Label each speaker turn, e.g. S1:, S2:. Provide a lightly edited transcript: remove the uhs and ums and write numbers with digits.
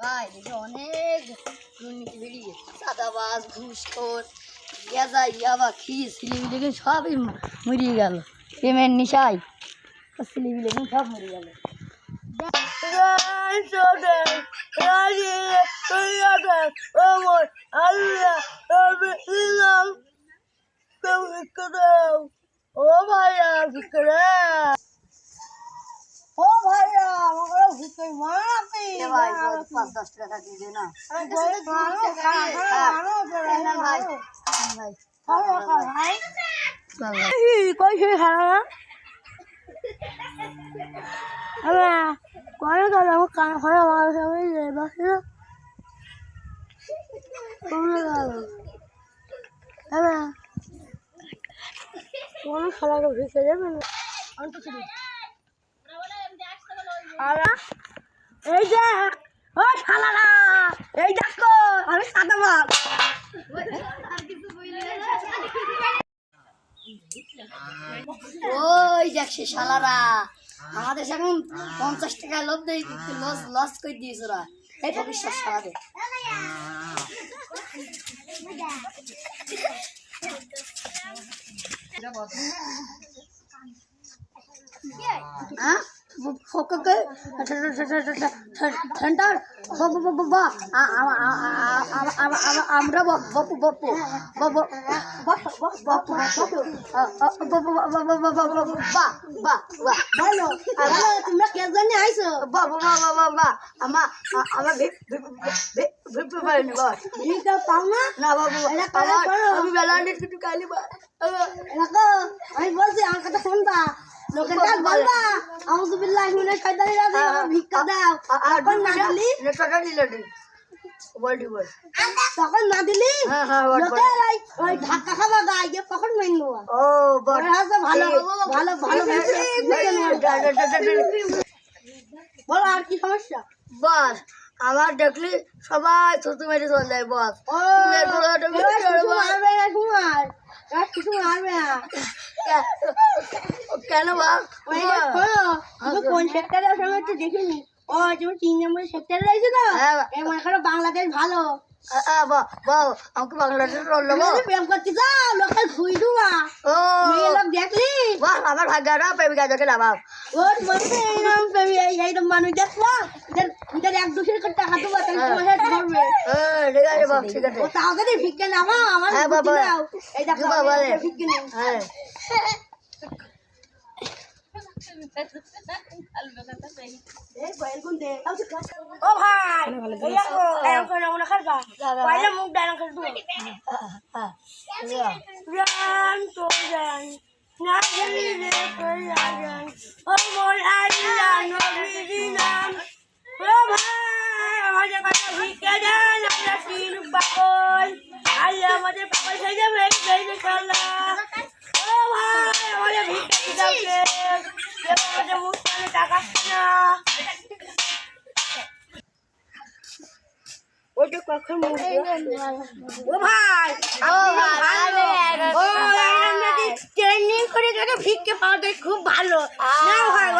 S1: ভাই দেখি অনেক দুর্নীতি বেরিয়ে চাঁদাবাজ ঘুষখোর গেজা ইয়াবা খিস সিলিবিলি সবই মরিয়ে গেল পেমেন্ট নিশাই সিলিবিলি সব মরে গেল। ও ভাইয়া ও ভাইয়া আমার ভিতরে মারাতে ভাই 5-10 টাকা দিয়ে না কই সে খারাপ করে গেল আমার কান খারাপ আমার সবাই বাসে কমে গেল কোন খারাপ ভিতরে যাবে না এই যে ও শালারা এই দেখো আমি সাদা মাল ওই দেখ সে শালারা আমাদের এখন 50 টাকা লোভ দেয় লস করে দিয়েছে ওরা এই ভবিষ্যৎ শালাদের হ্যাঁ আমরা তোমরা কে জানি আইসো আমি বেলা কিছু খাইলি আমি বলছি আমার কথা শুনবা লোকের কাজ বলবা আউযুবিল্লাহি মিনাশ শাইতানির রাজিম ভিক্ষা দাও তখন না দিলি টাকা দিলে বলটি বল তখন না দিলি লোকের ওই ধাক্কা খাবা গায়ে কখন মাইনলো ও বড় হাসে ভালো ভালো ভালো বল আর কি সমস্যা বস আমার দেখলি সবাই ছোট মেরে চলে যায় বস ও মারবে না কুমার কিছু মারবে না কেন কোন সেক্টরে আসলে একটু দেখিনি ও তুমি 3 নম্বরের সেক্টরে রয়েছে না এখানে বাংলাদেশ ভালো আমাকে বাংলাদেশ প্রেম করতে যাও লোকাল ঘুই দুবা ও লোক দেখলি আমার ভাগ্যরা প্রেমিকা দেখে না বাপ ও এইরকম এইরকম মানুষ দেখবো এদের 1-2 টাকা দেবো তাহলে ধরবে ঠিক আছে বাপ ঠিক আছে তাড়াতাড়ি ভিক্ষে নামা আমার এই দেখো ভিক্ষে নেই হ্যাঁ ও ভাই মুখ ডায়না করে আমাদের পাগল হয়ে যাবে ও ভাই আমাদের ভিক্ষা টাকা না ওটা কখন ও ভাই ট্রেনিং করে ভিক্ষে পাওয়া খুব ভালো না হয়